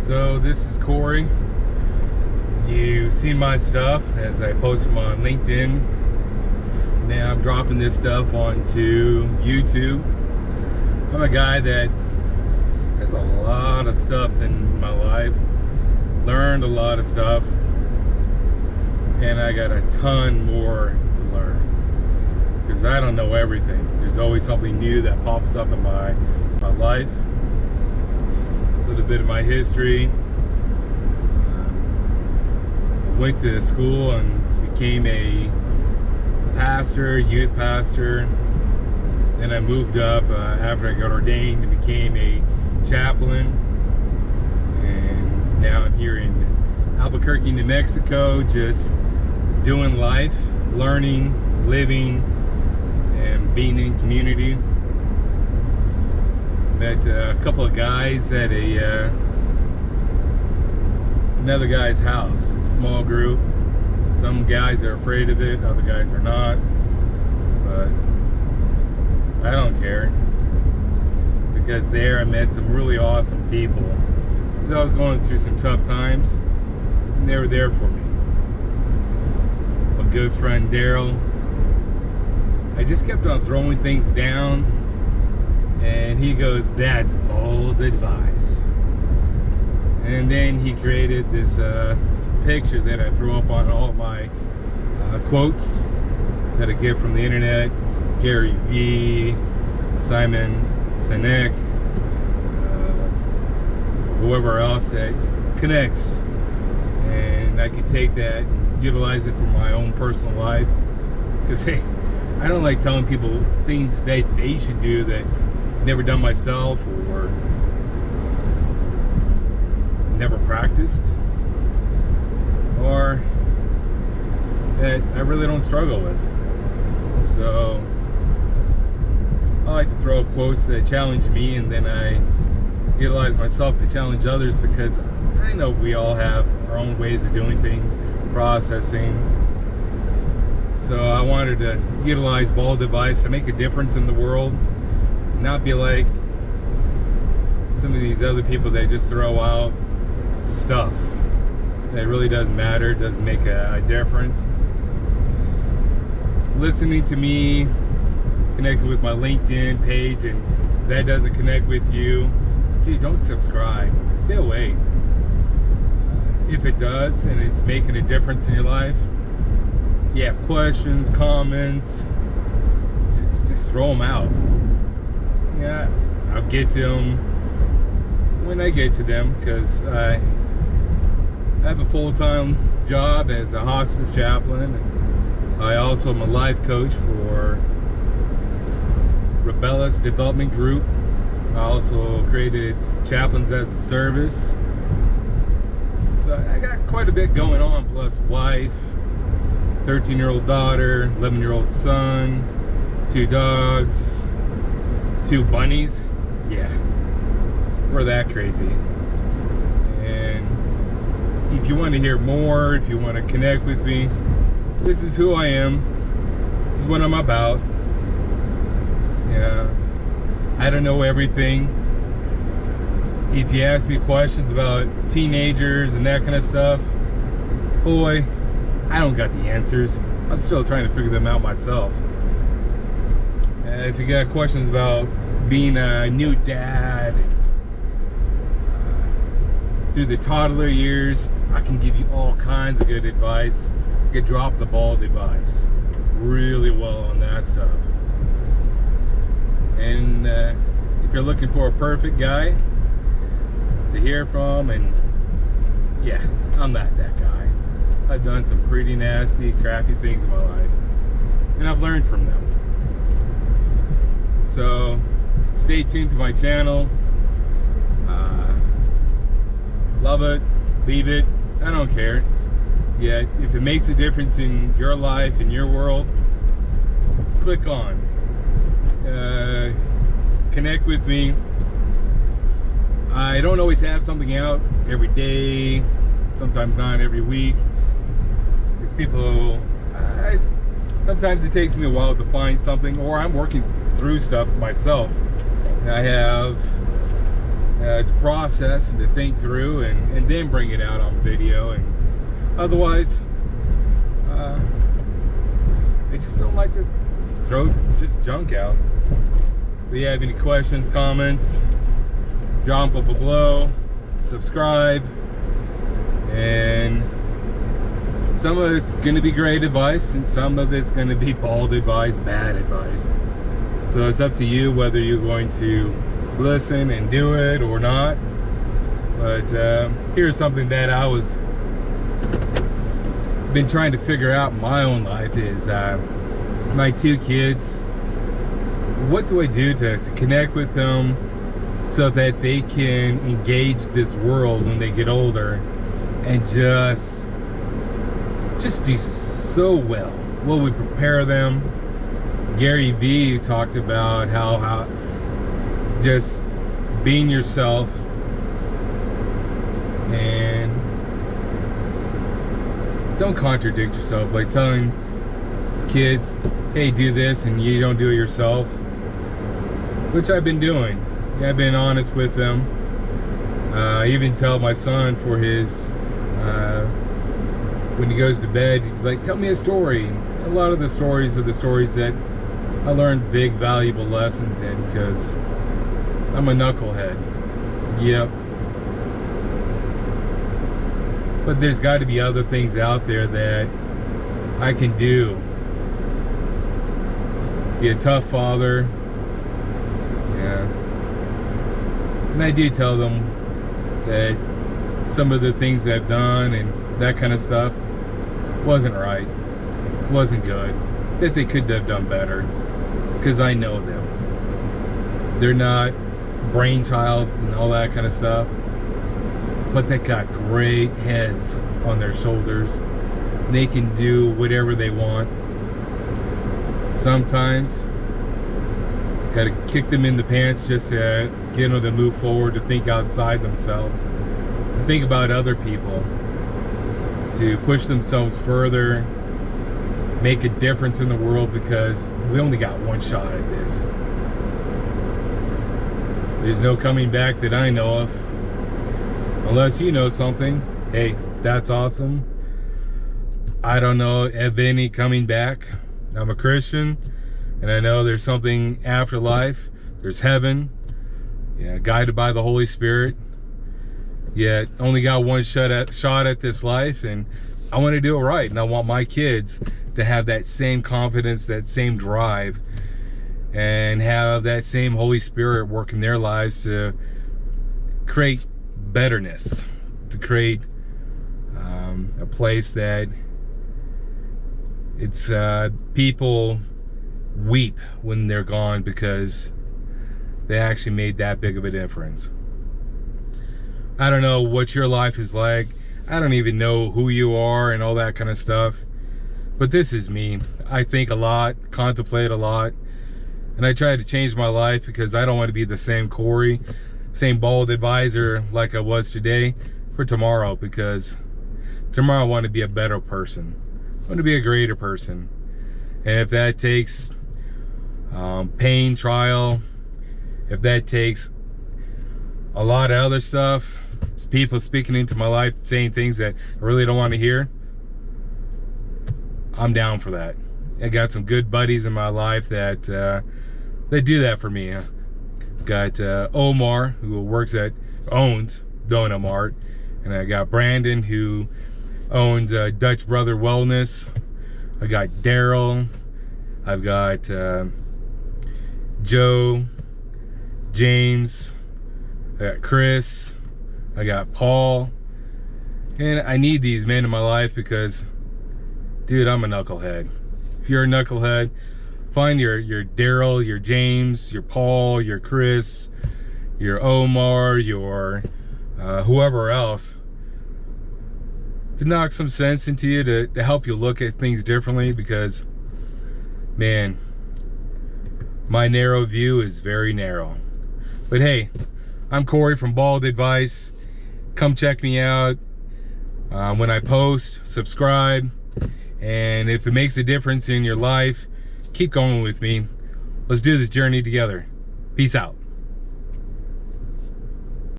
So this is Corey. You've seen my stuff as I post them on LinkedIn. Now I'm dropping this stuff onto YouTube. I'm a guy that has a lot of stuff in my life, learned a lot of stuff, and I got a ton more to learn because I don't know everything. There's always something new that pops up in my life. A little bit of my history. Went to school and became a pastor, youth pastor. Then I moved up after I got ordained and became a chaplain. And now I'm here in Albuquerque, New Mexico, just doing life, learning, living, and being in community. Met a couple of guys at another guy's house, a small group. Some guys are afraid of it, other guys are not, but I don't care, because there I met some really awesome people. Because I was going through some tough times, and they were there for me. My good friend Daryl, I just kept on throwing things down, and he goes, "That's bold advice." And then he created this picture that I throw up on all of my quotes that I get from the internet. Gary Vee, Simon Sinek, whoever else that connects. And I can take that and utilize it for my own personal life. Because hey, I don't like telling people things that they should do that I've never done myself or never practiced, or that I really don't struggle with. So I like to throw up quotes that challenge me, and then I utilize myself to challenge others, because I know we all have our own ways of doing things, processing. So I wanted to utilize bold advice to make a difference in the world, not be like some of these other people that just throw out stuff that really doesn't matter, doesn't make a difference. Listening to me, connecting with my LinkedIn page, and that doesn't connect with you, dude, don't subscribe. Stay away. If it does and it's making a difference in your life, you have questions, comments, just throw them out. Yeah, I'll get to them when I get to them, because I have a full-time job as a hospice chaplain. I also am a life coach for Rebellis Development Group. I also created Chaplains as a Service. So I got quite a bit going on, plus wife, 13-year-old daughter, 11-year-old son, 2 dogs, 2 bunnies. Yeah, we're that crazy. And if you want to hear more, if you want to connect with me, this is who I am. This is what I'm about. Yeah, I don't know everything. If you ask me questions about teenagers and that kind of stuff, boy, I don't got the answers. I'm still trying to figure them out myself. If you got questions about being a new dad through the toddler years, I can give you all kinds of good advice. I can drop the bald advice really well on that stuff. And if you're looking for a perfect guy to hear from, and yeah, I'm not that guy. I've done some pretty nasty, crappy things in my life, and I've learned from them. So stay tuned to my channel. Love it, leave it, I don't care. Yet if it makes a difference in your life, in your world, click on, connect with me. I don't always have something out every day, sometimes not every week. Because people, sometimes it takes me a while to find something, or I'm working through stuff myself. And I have to process and to think through, and then bring it out on video. And otherwise, I just don't like to throw just junk out. If you have any questions, comments, drop them below, subscribe, and some of it's going to be great advice and some of it's going to be bald advice, bad advice. So it's up to you whether you're going to listen and do it or not. But here's something that I was been trying to figure out in my own life is my 2 kids. What do I do to connect with them so that they can engage this world when they get older and just do so well? Will we prepare them? Gary Vee talked about how just being yourself and don't contradict yourself, like telling kids, hey, do this, and you don't do it yourself, which I've been doing. Yeah, I've been honest with them. I even tell my son for his when he goes to bed, he's like, tell me a story. A lot of the stories are the stories that I learned big valuable lessons in, because I'm a knucklehead. Yep. But there's got to be other things out there that I can do. Be a tough father. Yeah. And I do tell them that some of the things that I've done and that kind of stuff wasn't right, wasn't good, that they could have done better, because I know them. They're not brainchilds and all that kind of stuff, but they got great heads on their shoulders. They can do whatever they want. Sometimes gotta kick them in the pants just to get them to move forward, to think outside themselves, to think about other people, to push themselves further, make a difference in the world, because we only got one shot at this. There's no coming back that I know of. Unless you know something. Hey, that's awesome. I don't know of any coming back. I'm a Christian, and I know there's something after life. There's heaven, yeah, guided by the Holy Spirit. Yet only got one shot at this life, and I want to do it right. And I want my kids to have that same confidence, that same drive, and have that same Holy Spirit work in their lives to create betterness, to create a place that it's people weep when they're gone, because they actually made that big of a difference. I don't know what your life is like. I don't even know who you are and all that kind of stuff. But this is me. I think a lot, contemplate a lot, and I try to change my life, because I don't want to be the same Corey, same bald advisor like I was today for tomorrow, because tomorrow I want to be a better person. I want to be a greater person. And if that takes pain, trial, if that takes a lot of other stuff, it's people speaking into my life, saying things that I really don't want to hear, I'm down for that. I got some good buddies in my life that do that for me. Got Omar, who owns Donut Mart, and I got Brandon, who owns Dutch Brother Wellness. I got Daryl. I've got Joe, James. I got Chris. I got Paul. And I need these men in my life because, dude, I'm a knucklehead. If you're a knucklehead, find your Daryl, your James, your Paul, your Chris, your Omar, your whoever else, to knock some sense into you, to help you look at things differently, because, man, my narrow view is very narrow. But hey, I'm Corey from Bald Advice. Come check me out when I post, subscribe, and if it makes a difference in your life, keep going with me. Let's do this journey together. Peace out.